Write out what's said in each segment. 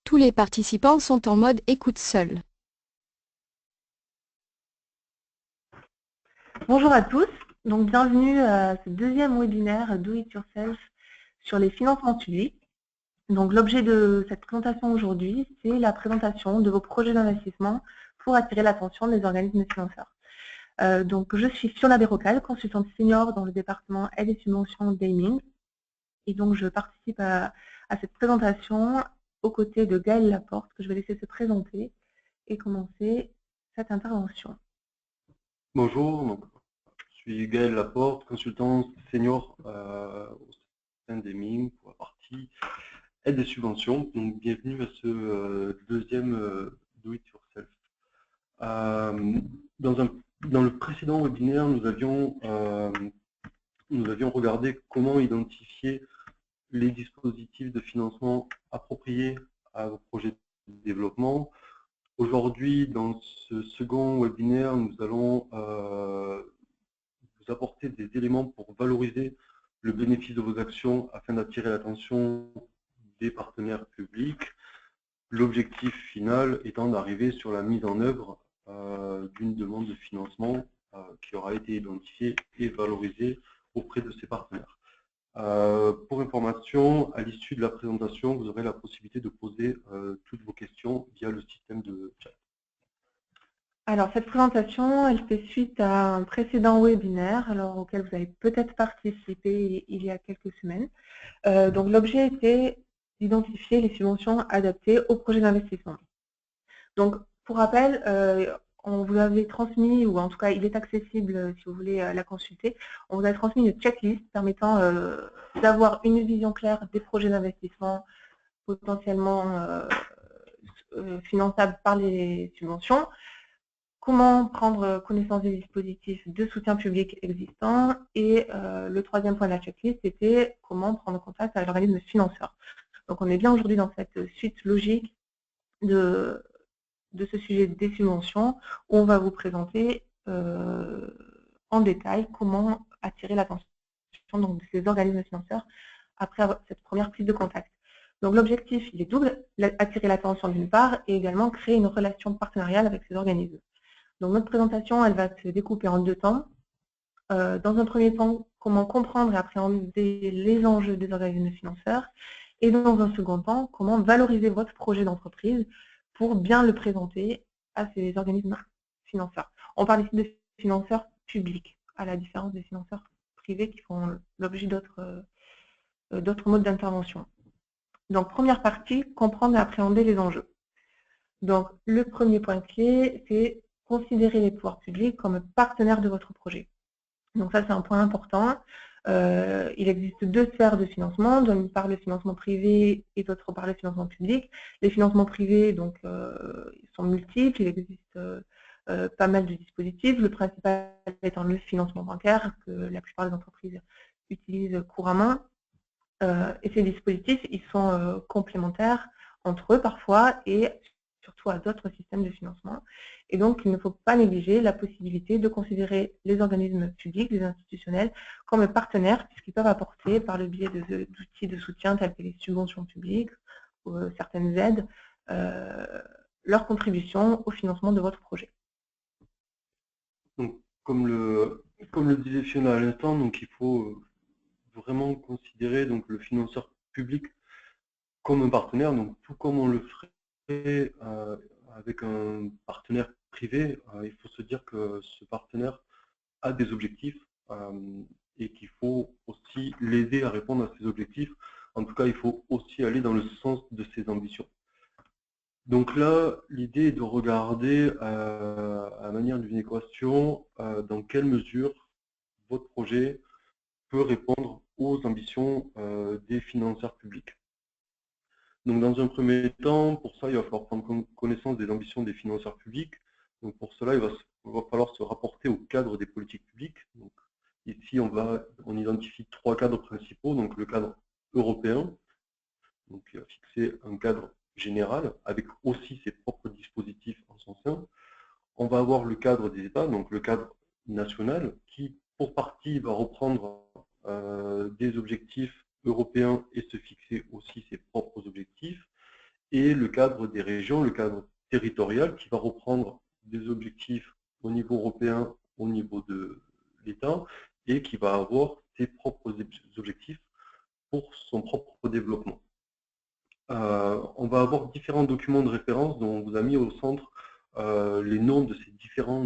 Tous les participants sont en mode écoute seul. Bonjour à tous, donc bienvenue à ce deuxième webinaire Do It Yourself sur les financements publics. Donc l'objet de cette présentation aujourd'hui, c'est la présentation de vos projets d'investissement pour attirer l'attention des organismes financeurs. Donc je suis Fiona Berrocal, consultante senior dans le département aide et subventions Gaming. Et donc je participe à cette présentation aux côtés de Gaëlle Laporte, que je vais laisser se présenter et commencer cette intervention. Bonjour, donc, je suis Gaël Laporte, consultant senior au sein des MIM pour la partie aide et subventions. Donc, bienvenue à ce deuxième Do It Yourself. Dans le précédent webinaire, nous avions regardé comment identifier les dispositifs de financement appropriés à vos projets de développement. Aujourd'hui, dans ce second webinaire, nous allons vous apporter des éléments pour valoriser le bénéfice de vos actions afin d'attirer l'attention des partenaires publics. L'objectif final étant d'arriver sur la mise en œuvre d'une demande de financement qui aura été identifiée et valorisée auprès de ces partenaires. Pour information, à l'issue de la présentation, vous aurez la possibilité de poser toutes vos questions via le système de chat. Alors, cette présentation, elle fait suite à un précédent webinaire auquel vous avez peut-être participé il y a quelques semaines. Donc, l'objet était d'identifier les subventions adaptées au projet d'investissement. Donc, pour rappel, on vous avait transmis, ou en tout cas, il est accessible si vous voulez la consulter, on vous a transmis une checklist permettant d'avoir une vision claire des projets d'investissement potentiellement finançables par les subventions. Comment prendre connaissance des dispositifs de soutien public existants et le troisième point de la checklist, c'était comment prendre contact avec l'organisme financeur. Donc on est bien aujourd'hui dans cette suite logique de ce sujet des subventions où on va vous présenter en détail comment attirer l'attention de ces organismes financeurs après cette première prise de contact. Donc l'objectif, il est double, attirer l'attention d'une part et également créer une relation partenariale avec ces organismes. Donc notre présentation, elle va se découper en deux temps. Dans un premier temps, comment comprendre et appréhender les enjeux des organismes financeurs. Et dans un second temps, comment valoriser votre projet d'entreprise pour bien le présenter à ces organismes financeurs. On parle ici de financeurs publics, à la différence des financeurs privés qui font l'objet d'autres modes d'intervention. Donc première partie, comprendre et appréhender les enjeux. Donc le premier point clé, c'est considérer les pouvoirs publics comme partenaires de votre projet. Donc ça, c'est un point important. Il existe deux sphères de financement, d'une part le financement privé et d'autre part le financement public. Les financements privés donc, ils sont multiples, il existe pas mal de dispositifs. Le principal étant le financement bancaire que la plupart des entreprises utilisent couramment. Et ces dispositifs, ils sont complémentaires entre eux parfois et surtout à d'autres systèmes de financement. Et donc, il ne faut pas négliger la possibilité de considérer les organismes publics, les institutionnels, comme partenaires, puisqu'ils peuvent apporter, par le biais d'outils de soutien tels que les subventions publiques ou certaines aides, leur contribution au financement de votre projet. Donc, comme le disait Fiona à l'instant, donc il faut vraiment considérer donc le financeur public comme un partenaire, donc tout comme on le ferait avec un partenaire privé, il faut se dire que ce partenaire a des objectifs et qu'il faut aussi l'aider à répondre à ces objectifs. En tout cas, il faut aussi aller dans le sens de ses ambitions. Donc là, l'idée est de regarder à la manière d'une équation dans quelle mesure votre projet peut répondre aux ambitions des financeurs publics. Donc dans un premier temps, pour ça, il va falloir prendre connaissance des ambitions des financeurs publics. Donc pour cela, il va falloir se rapporter au cadre des politiques publiques. Donc ici, on identifie trois cadres principaux. Donc le cadre européen, donc il va fixer un cadre général avec aussi ses propres dispositifs en son sein. On va avoir le cadre des États, donc le cadre national, qui pour partie va reprendre des objectifs européens et se fixer aussi ses propres objectifs. et le cadre des régions, le cadre territorial qui va reprendre des objectifs au niveau européen, au niveau de l'État, et qui va avoir ses propres objectifs pour son propre développement. On va avoir différents documents de référence dont on vous a mis au centre les noms de ces différents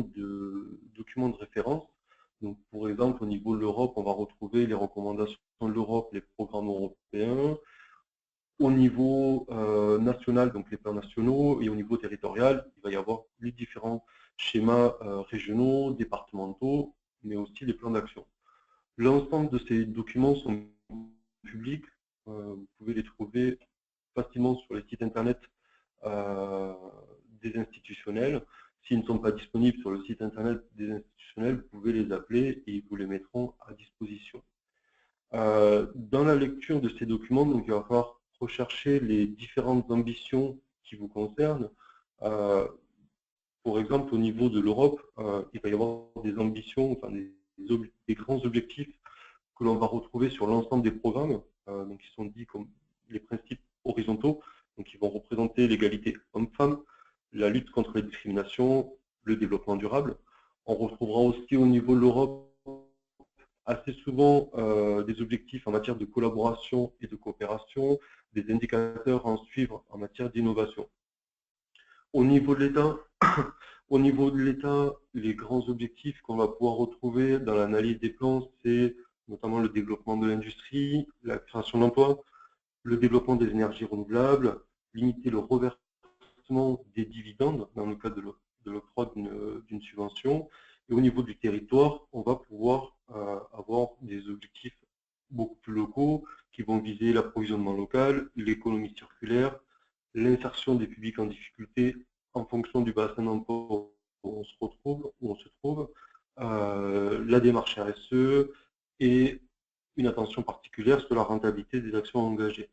documents de référence. Donc, pour exemple, au niveau de l'Europe, on va retrouver les recommandations de l'Europe, les programmes européens. Au niveau national, donc les plans nationaux, et au niveau territorial, il va y avoir les différents schémas régionaux, départementaux, mais aussi les plans d'action. L'ensemble de ces documents sont publics. Vous pouvez les trouver facilement sur les sites internet des institutionnels. S'ils ne sont pas disponibles sur le site internet des institutionnels, vous pouvez les appeler et ils vous les mettront à disposition. Dans la lecture de ces documents, donc, il va falloir rechercher les différentes ambitions qui vous concernent. Pour exemple, au niveau de l'Europe, il va y avoir des ambitions, enfin des grands objectifs que l'on va retrouver sur l'ensemble des programmes, donc qui sont dits comme les principes horizontaux, donc ils vont représenter l'égalité homme-femme, la lutte contre les discriminations, le développement durable. On retrouvera aussi au niveau de l'Europe assez souvent des objectifs en matière de collaboration et de coopération, des indicateurs à en suivre en matière d'innovation. Au niveau de l'État, les grands objectifs qu'on va pouvoir retrouver dans l'analyse des plans, c'est notamment le développement de l'industrie, la création d'emplois, le développement des énergies renouvelables, limiter le reversement des dividendes dans le cadre de l'octroi d'une subvention. Et au niveau du territoire, on va pouvoir avoir des objectifs beaucoup plus locaux qui vont viser l'approvisionnement local, l'économie circulaire, l'insertion des publics en difficulté en fonction du bassin d'emploi où on se trouve, la démarche RSE et une attention particulière sur la rentabilité des actions engagées.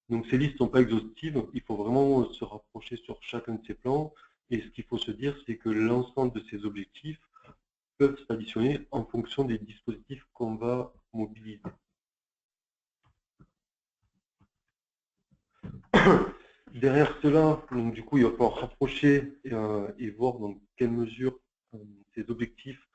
Donc ces listes ne sont pas exhaustives, il faut vraiment se rapprocher sur chacun de ces plans, et ce qu'il faut se dire, c'est que l'ensemble de ces objectifs peuvent s'additionner en fonction des dispositifs qu'on va mobiliser. Derrière cela, donc, du coup, il va falloir rapprocher et voir dans quelle mesure ces objectifs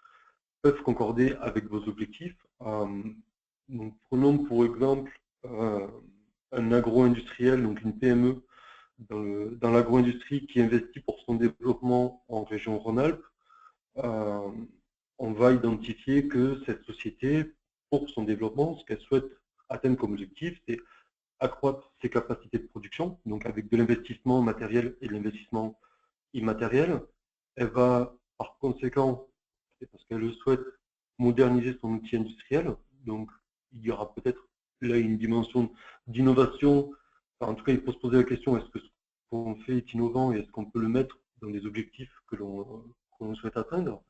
peuvent concorder avec vos objectifs. Donc, prenons pour exemple un agro-industriel, donc une PME dans l'agro-industrie qui investit pour son développement en région Rhône-Alpes. On va identifier que cette société, pour son développement, ce qu'elle souhaite atteindre comme objectif, c'est accroître ses capacités de production, donc avec de l'investissement matériel et de l'investissement immatériel. Elle va, par conséquent, c'est parce qu'elle le souhaite, moderniser son outil industriel. Donc, il y aura peut-être là une dimension d'innovation. Enfin, en tout cas, il faut se poser la question, est-ce que ce qu'on fait est innovant et est-ce qu'on peut le mettre dans les objectifs que l'on souhaite atteindre?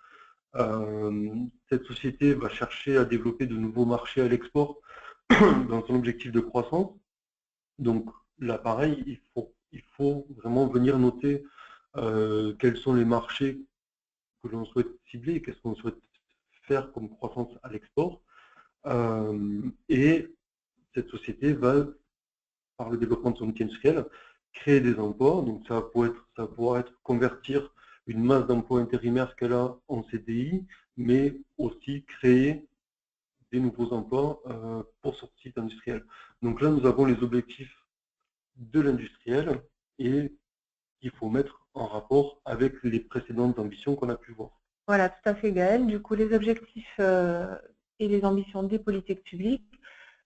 Cette société va chercher à développer de nouveaux marchés à l'export dans son objectif de croissance. Donc là, pareil, il faut vraiment venir noter quels sont les marchés que l'on souhaite cibler, qu'est-ce qu'on souhaite faire comme croissance à l'export. Et cette société va, par le développement de son outil industriel, créer des emplois. Donc ça va pouvoir être convertir une masse d'emplois intérimaires qu'elle a en CDI, mais aussi créer des nouveaux emplois pour son site industriel. Donc là, nous avons les objectifs de l'industriel et qu'il faut mettre en rapport avec les précédentes ambitions qu'on a pu voir. Voilà, tout à fait Gaëlle. Du coup, les objectifs et les ambitions des politiques publiques.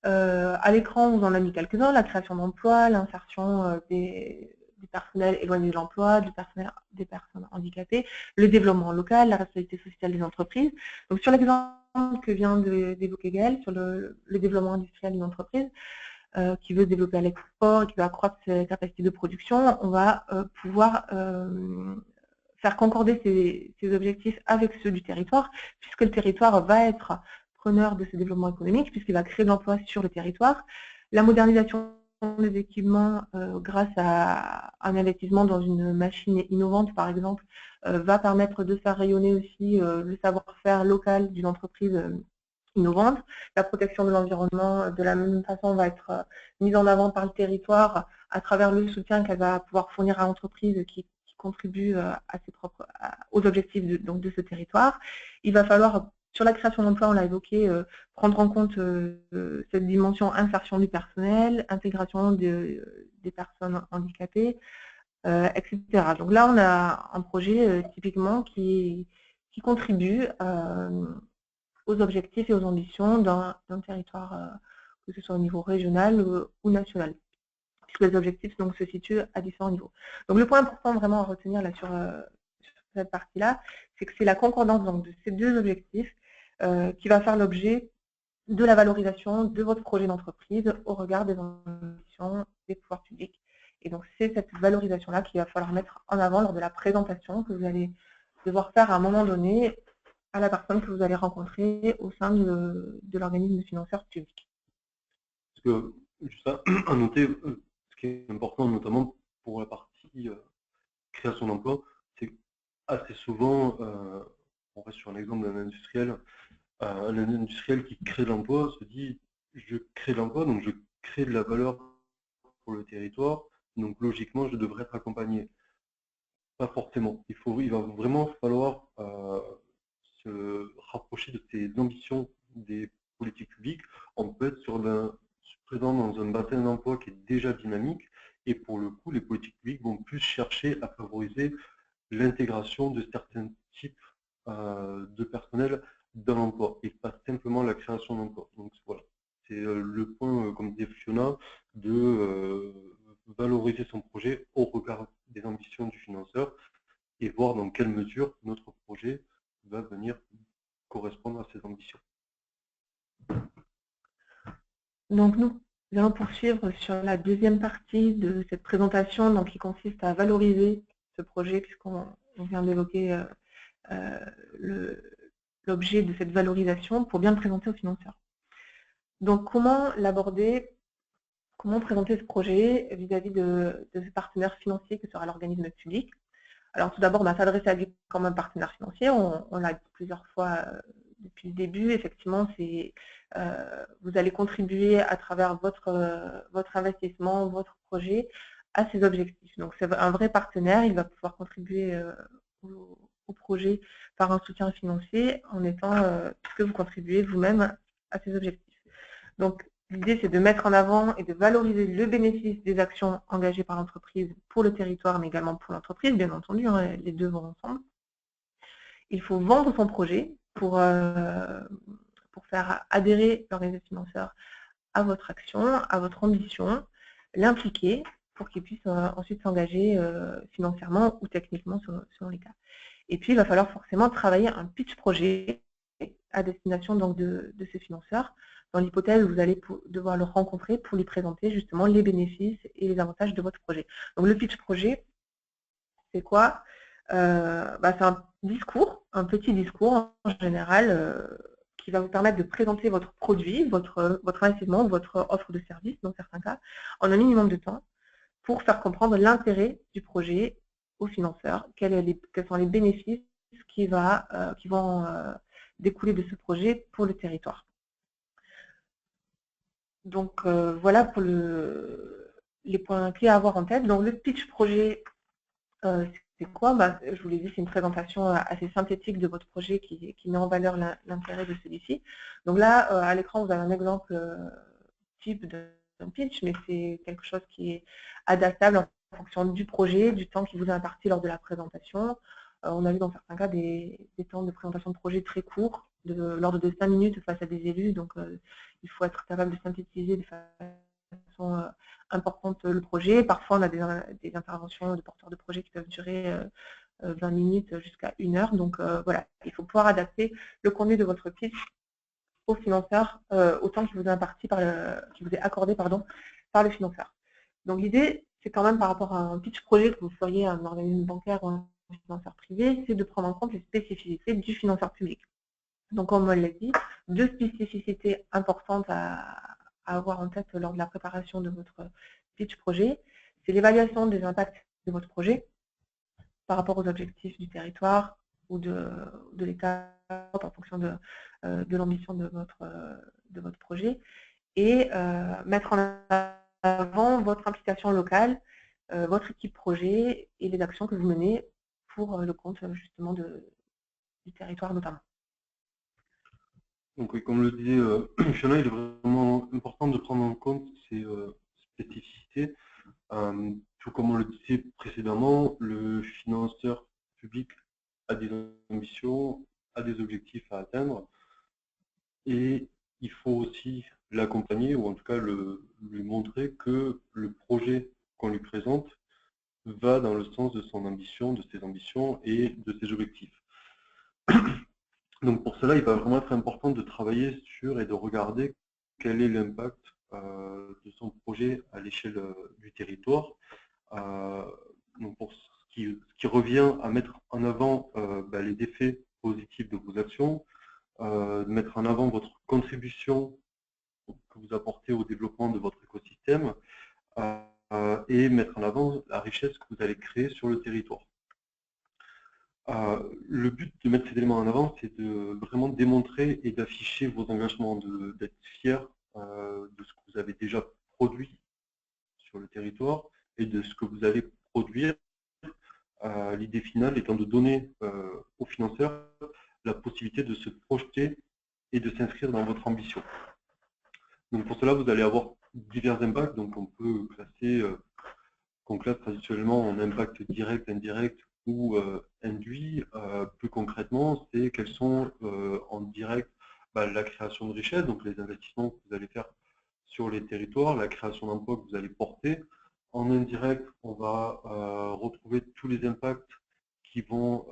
À l'écran, on vous en a mis quelques-uns, la création d'emplois, l'insertion des personnels éloignés de l'emploi, des personnes handicapées, le développement local, la responsabilité sociale des entreprises. Donc sur l'exemple que vient d'évoquer Gaëlle, sur le développement industriel d'une entreprise, qui veut se développer à l'export et qui veut accroître ses capacités de production, on va pouvoir faire concorder ces objectifs avec ceux du territoire, puisque le territoire va être preneur de ce développement économique, puisqu'il va créer de l'emploi sur le territoire. La modernisation des équipements grâce à un investissement dans une machine innovante, par exemple, va permettre de faire rayonner aussi le savoir-faire local d'une entreprise innovantes. La protection de l'environnement, de la même façon, va être mise en avant par le territoire à travers le soutien qu'elle va pouvoir fournir à l'entreprise qui contribue aux objectifs de ce territoire. Il va falloir, sur la création d'emplois, on l'a évoqué, prendre en compte cette dimension insertion du personnel, intégration des personnes handicapées, etc. Donc là, on a un projet typiquement qui contribue aux objectifs et aux ambitions d'un territoire, que ce soit au niveau régional ou national, puisque les objectifs donc, se situent à différents niveaux. Donc le point important vraiment à retenir là, sur cette partie-là, c'est que c'est la concordance donc, de ces deux objectifs qui va faire l'objet de la valorisation de votre projet d'entreprise au regard des ambitions des pouvoirs publics. Et donc c'est cette valorisation-là qu'il va falloir mettre en avant lors de la présentation que vous allez devoir faire à un moment donné à la personne que vous allez rencontrer au sein de l'organisme financeur public. Parce que, juste à noter, ce qui est important notamment pour la partie création d'emploi, c'est assez souvent, on reste sur un exemple d'un industriel, un industriel qui crée de l'emploi se dit je crée de l'emploi, donc je crée de la valeur pour le territoire, donc logiquement je devrais être accompagné. Pas forcément. Il va vraiment falloir se rapprocher de ces ambitions des politiques publiques. On peut être présent dans un bassin d'emploi qui est déjà dynamique et pour le coup, les politiques publiques vont plus chercher à favoriser l'intégration de certains types de personnel dans l'emploi et pas simplement la création d'emplois. Donc voilà, c'est le point, comme disait Fiona, de valoriser son projet au regard des ambitions du financeur et voir dans quelle mesure notre projet va venir correspondre à ces ambitions. Donc nous allons poursuivre sur la deuxième partie de cette présentation donc, qui consiste à valoriser ce projet puisqu'on vient d'évoquer l'objet de cette valorisation pour bien le présenter aux financeurs. Donc comment l'aborder, comment présenter ce projet vis-à-vis de ce partenaire financier que sera l'organisme public. Alors tout d'abord, on va s'adresser à lui comme un partenaire financier, on l'a dit plusieurs fois depuis le début, effectivement, vous allez contribuer à travers votre investissement, votre projet à ces objectifs. Donc c'est un vrai partenaire, il va pouvoir contribuer au projet par un soutien financier en étant, puisque vous contribuez vous-même à ces objectifs. Donc l'idée c'est de mettre en avant et de valoriser le bénéfice des actions engagées par l'entreprise pour le territoire, mais également pour l'entreprise, bien entendu, hein, les deux vont ensemble. Il faut vendre son projet pour faire adhérer l'organisme financeur à votre action, à votre ambition, l'impliquer pour qu'il puisse ensuite s'engager financièrement ou techniquement selon les cas. Et puis, il va falloir forcément travailler un pitch projet à destination donc, de ce financeur, dans l'hypothèse où vous allez devoir le rencontrer pour lui présenter justement les bénéfices et les avantages de votre projet. Donc le pitch projet, c'est quoi? C'est un discours, un petit discours en général, qui va vous permettre de présenter votre produit, votre investissement, votre offre de service dans certains cas, en un minimum de temps, pour faire comprendre l'intérêt du projet aux financeurs, quels sont les bénéfices qui vont découler de ce projet pour le territoire. Donc voilà pour les points clés à avoir en tête. Donc le pitch projet, c'est quoi? Je vous l'ai dit, c'est une présentation assez synthétique de votre projet qui met en valeur l'intérêt de celui-ci. Donc là, à l'écran, vous avez un exemple type d'un pitch, mais c'est quelque chose qui est adaptable en fonction du projet, du temps qui vous est imparti lors de la présentation. On a vu dans certains cas des temps de présentation de projet très courts, de l'ordre de 5 minutes face à des élus. Donc il faut être capable de synthétiser de façon importante le projet. Parfois, on a des interventions de porteurs de projets qui peuvent durer 20 minutes jusqu'à 1 heure. Donc voilà, il faut pouvoir adapter le contenu de votre pitch au financeur, au temps qui vous est imparti qui vous est accordé par le financeur. Donc l'idée, c'est quand même par rapport à un pitch projet que vous feriez à un organisme bancaire ou un financeur privé, c'est de prendre en compte les spécificités du financeur public. Donc comme on l'a dit, 2 spécificités importantes à avoir en tête lors de la préparation de votre pitch projet, c'est l'évaluation des impacts de votre projet par rapport aux objectifs du territoire, ou de l'étape en fonction de l'ambition de votre projet, et mettre en avant votre implication locale, votre équipe projet et les actions que vous menez pour le compte justement du territoire notamment. Donc oui, comme le disait Fiona, il est vraiment important de prendre en compte ces spécificités. Tout comme on le disait précédemment, le financeur public a des ambitions, a des objectifs à atteindre, et il faut aussi l'accompagner, ou en tout cas lui montrer que le projet qu'on lui présente va dans le sens de son ambition, de ses ambitions et de ses objectifs. Donc pour cela, il va vraiment être important de travailler sur et de regarder quel est l'impact de son projet à l'échelle du territoire. Donc pour ce qui revient à mettre en avant les effets positifs de vos actions, mettre en avant votre contribution que vous apportez au développement de votre écosystème et mettre en avant la richesse que vous allez créer sur le territoire. Le but de mettre ces éléments en avant, c'est de vraiment démontrer et d'afficher vos engagements, d'être fier de ce que vous avez déjà produit sur le territoire et de ce que vous allez produire. L'idée finale étant de donner aux financeurs la possibilité de se projeter et de s'inscrire dans votre ambition. Donc pour cela, vous allez avoir divers impacts. Donc on peut classer, qu'on classe traditionnellement en impact direct, indirect ou induit. Plus concrètement, c'est quels sont en direct la création de richesse, donc les investissements que vous allez faire sur les territoires, la création d'emplois que vous allez porter. En indirect, on va retrouver tous les impacts qui vont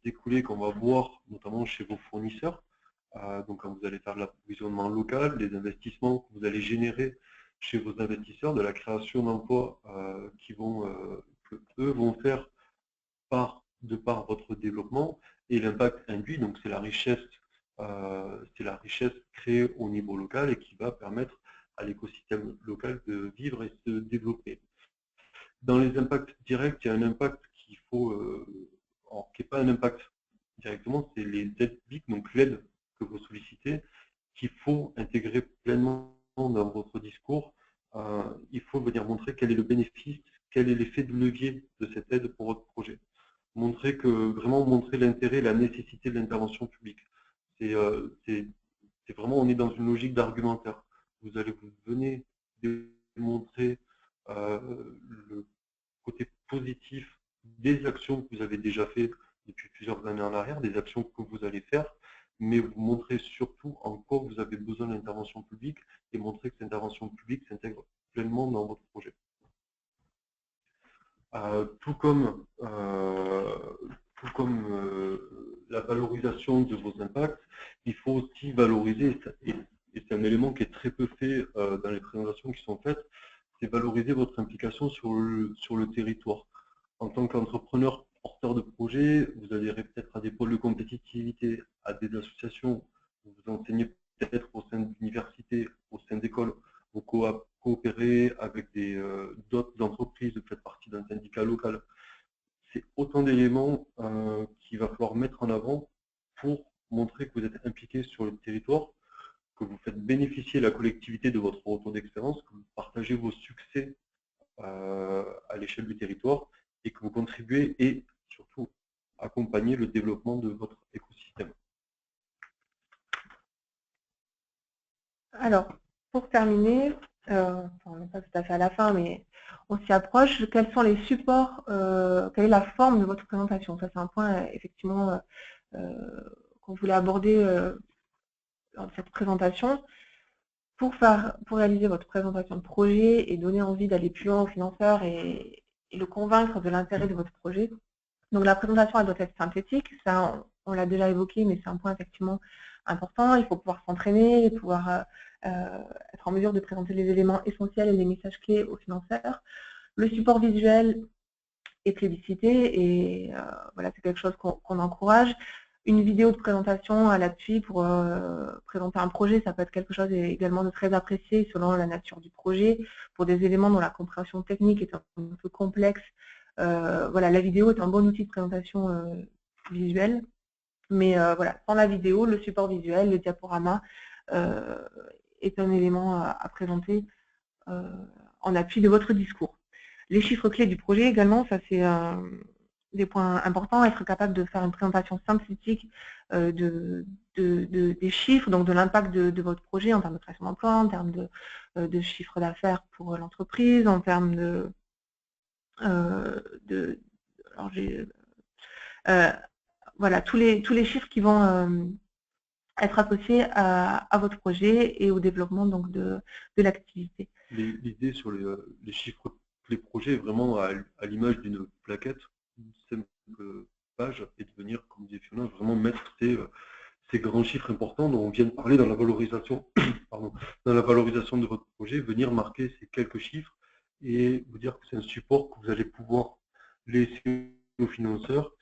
découler, qu'on va voir notamment chez vos fournisseurs. Donc quand vous allez faire de l'approvisionnement local, les investissements que vous allez générer chez vos investisseurs, de la création d'emplois que eux vont faire de par votre développement, et l'impact induit, donc c'est la richesse créée au niveau local et qui va permettre à l'écosystème local de vivre et se développer. Dans les impacts directs, il y a un impact qui n'est pas un impact directement, c'est les aides publiques, donc l'aide que vous sollicitez, qu'il faut intégrer pleinement dans votre discours. Il faut venir montrer quel est le bénéfice, quel est l'effet de levier de cette aide pour votre projet. Vraiment montrer l'intérêt, la nécessité de l'intervention publique. C'est vraiment, on est dans une logique d'argumentaire. Vous venez démontrer le côté positif des actions que vous avez déjà fait depuis plusieurs années en arrière, des actions que vous allez faire, mais vous montrez surtout en quoi vous avez besoin de l'intervention publique et montrer que cette intervention publique s'intègre pleinement dans votre projet. Tout comme la valorisation de vos impacts, il faut aussi valoriser, et c'est un élément qui est très peu fait dans les présentations qui sont faites, c'est valoriser votre implication sur le territoire. En tant qu'entrepreneur porteur de projet, vous adhérez peut-être à des pôles de compétitivité, à des associations, vous enseignez peut-être au sein d'universités, au sein d'écoles, vous coopérez avec d'autres entreprises, vous faites partie d'un syndicat local. C'est autant d'éléments qu'il va falloir mettre en avant pour montrer que vous êtes impliqué sur le territoire, que vous faites bénéficier la collectivité de votre retour d'expérience, que vous partagez vos succès à l'échelle du territoire et que vous contribuez et surtout accompagnez le développement de votre écosystème. Alors, pour terminer, on n'est pas tout à fait à la fin, mais on s'y approche. Quels sont les supports, quelle est la forme de votre présentation? Ça, c'est un point, effectivement, qu'on voulait aborder lors de cette présentation. Pour réaliser votre présentation de projet et donner envie d'aller plus loin aux financeurs et le convaincre de l'intérêt de votre projet. Donc la présentation, elle doit être synthétique, ça on l'a déjà évoqué, mais c'est un point effectivement important. Il faut pouvoir s'entraîner, pouvoir être en mesure de présenter les éléments essentiels et les messages clés aux financeurs. Le support visuel est plébiscité et voilà, c'est quelque chose qu'on encourage. Une vidéo de présentation à l'appui pour présenter un projet, ça peut être quelque chose également de très apprécié selon la nature du projet. Pour des éléments dont la compréhension technique est un peu complexe, voilà, la vidéo est un bon outil de présentation visuelle. Mais voilà, sans la vidéo, le support visuel, le diaporama est un élément à présenter en appui de votre discours. Les chiffres clés du projet également, ça c'est des points importants, être capable de faire une présentation synthétique des chiffres, donc de l'impact de votre projet en termes de création d'emploi, en termes de chiffre d'affaires pour l'entreprise, en termes voilà, tous les chiffres qui vont être associés à votre projet et au développement donc de l'activité. L'idée sur les chiffres, les projets, vraiment à l'image d'une plaquette, une simple page, et de venir, comme disait Fiona, vraiment mettre ces grands chiffres importants dont on vient de parler dans la valorisation, pardon, dans la valorisation de votre projet, venir marquer ces quelques chiffres et vous dire que c'est un support que vous allez pouvoir laisser au financeur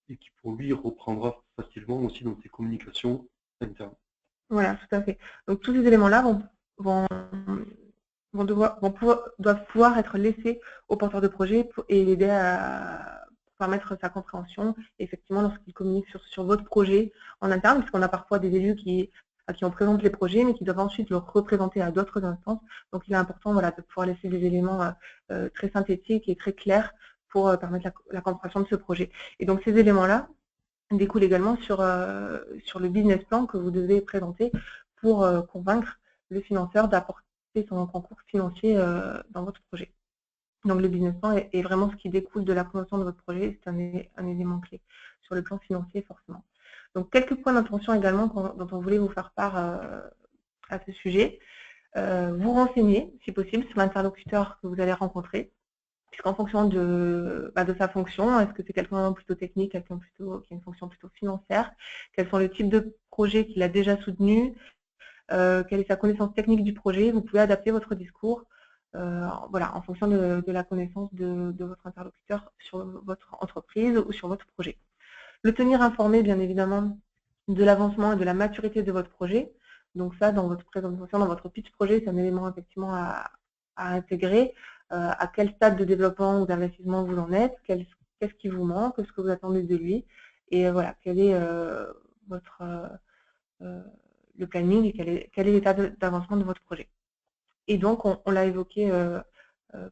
et qui pour lui reprendra facilement aussi dans ses communications internes. Voilà, tout à fait. Donc tous ces éléments-là doivent pouvoir être laissés au porteur de projet et l'aider à permettre sa compréhension, effectivement, lorsqu'il communique sur votre projet en interne, puisqu'on a parfois des élus à qui on présente les projets, mais qui doivent ensuite le représenter à d'autres instances. Donc il est important voilà, de pouvoir laisser des éléments très synthétiques et très clairs pour permettre la compréhension de ce projet. Et donc ces éléments-là découlent également sur le business plan que vous devez présenter pour convaincre le financeur d'apporter son concours financier dans votre projet. Donc le business plan est vraiment ce qui découle de la promotion de votre projet, c'est un élément clé sur le plan financier forcément. Donc quelques points d'intention également dont on voulait vous faire part à ce sujet. Vous renseigner, si possible, sur l'interlocuteur que vous allez rencontrer, puisqu'en fonction de sa fonction, est-ce que c'est quelqu'un plutôt technique, quelqu'un qui a une fonction plutôt financière, quels sont les types de projets qu'il a déjà soutenus, quelle est sa connaissance technique du projet, vous pouvez adapter votre discours voilà, en fonction de la connaissance de votre interlocuteur sur votre entreprise ou sur votre projet. Le tenir informé, bien évidemment, de l'avancement et de la maturité de votre projet. Donc ça, dans votre présentation, dans votre pitch projet, c'est un élément effectivement à intégrer. À quel stade de développement ou d'investissement vous en êtes, qu'est-ce qui vous manque, ce que vous attendez de lui, et voilà, quel est le planning et quel est l'état d'avancement de votre projet. Et donc, on l'a évoqué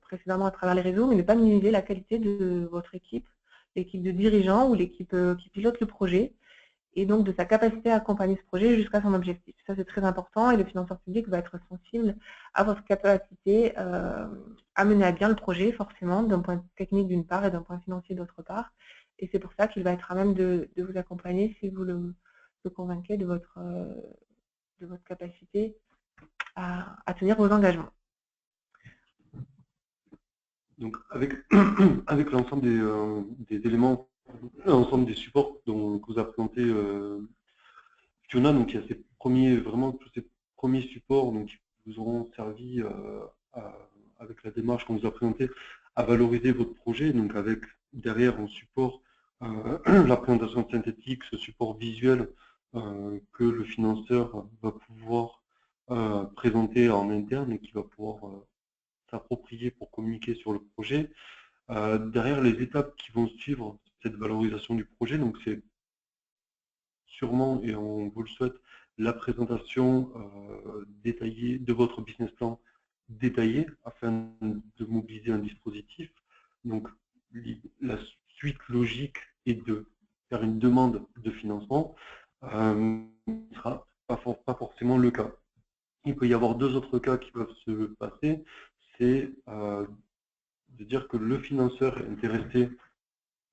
précédemment à travers les réseaux, mais ne pas minimiser la qualité de votre équipe, l'équipe de dirigeants ou l'équipe qui pilote le projet, et donc de sa capacité à accompagner ce projet jusqu'à son objectif. Ça, c'est très important, et le financeur public va être sensible à votre capacité à mener à bien le projet, forcément, d'un point technique d'une part et d'un point financier d'autre part. Et c'est pour ça qu'il va être à même de vous accompagner si vous le convainquez de votre capacité à tenir vos engagements. Donc avec, avec l'ensemble des éléments, l'ensemble des supports que vous a présenté Fiona, donc il y a tous ces premiers supports donc, qui vous auront servi avec la démarche qu'on vous a présentée à valoriser votre projet, donc avec derrière en support la présentation synthétique, ce support visuel que le financeur va pouvoir présenter en interne et qui va pouvoir s'approprier pour communiquer sur le projet. Derrière les étapes qui vont suivre cette valorisation du projet, donc c'est sûrement, et on vous le souhaite, la présentation détaillée de votre business plan détaillé afin de mobiliser un dispositif. Donc la suite logique est de faire une demande de financement. Ce ne sera pas forcément le cas. Il peut y avoir deux autres cas qui peuvent se passer. C'est de dire que le financeur est intéressé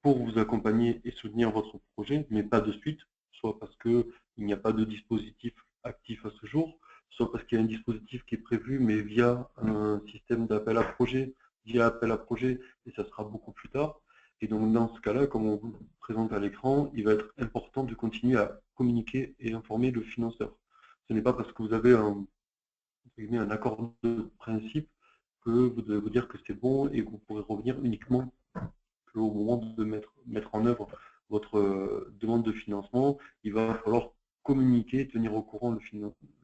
pour vous accompagner et soutenir votre projet, mais pas de suite, soit parce qu'il n'y a pas de dispositif actif à ce jour, soit parce qu'il y a un dispositif qui est prévu, mais via un système d'appel à projet, via appel à projet, et ça sera beaucoup plus tard. Et donc dans ce cas-là, comme on vous le présente à l'écran, il va être important de continuer à communiquer et informer le financeur. Ce n'est pas parce que vous avez un accord de principe que vous devez vous dire que c'est bon et que vous pourrez revenir uniquement au moment de mettre en œuvre votre demande de financement. Il va falloir communiquer, tenir au courant le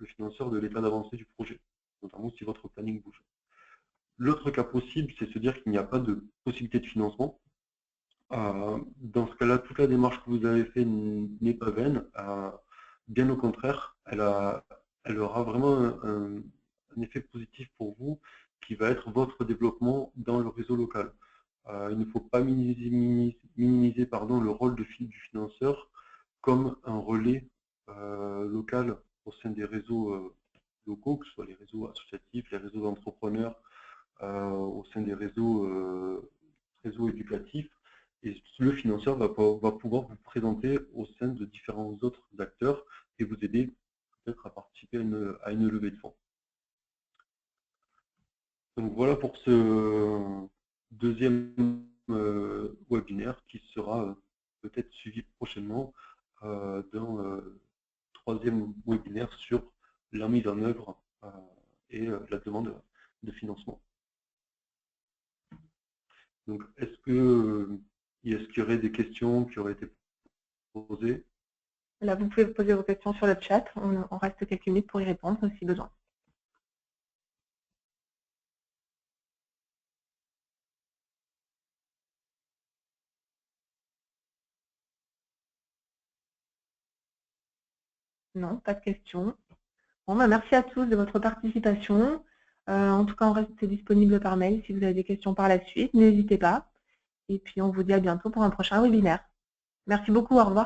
financeur de l'état d'avancée du projet, notamment si votre planning bouge. L'autre cas possible, c'est se dire qu'il n'y a pas de possibilité de financement. Dans ce cas-là, toute la démarche que vous avez faite n'est pas vaine. Bien au contraire, elle aura vraiment un effet positif pour vous qui va être votre développement dans le réseau local. Il ne faut pas minimiser le rôle du financeur comme un relais local au sein des réseaux locaux, que ce soit les réseaux associatifs, les réseaux d'entrepreneurs, au sein des réseaux éducatifs. Et le financeur va pouvoir vous présenter au sein de différents autres acteurs et vous aider peut-être à participer à une levée de fonds. Donc voilà pour ce deuxième webinaire qui sera peut-être suivi prochainement d'un troisième webinaire sur la mise en œuvre et la demande de financement. Donc est-ce qu'il y aurait des questions qui auraient été posées? Là, vous pouvez poser vos questions sur le chat. On reste quelques minutes pour y répondre si besoin. Non, pas de questions. Bon, merci à tous de votre participation. En tout cas, on reste disponible par mail si vous avez des questions par la suite. N'hésitez pas. Et puis, on vous dit à bientôt pour un prochain webinaire. Merci beaucoup. Au revoir.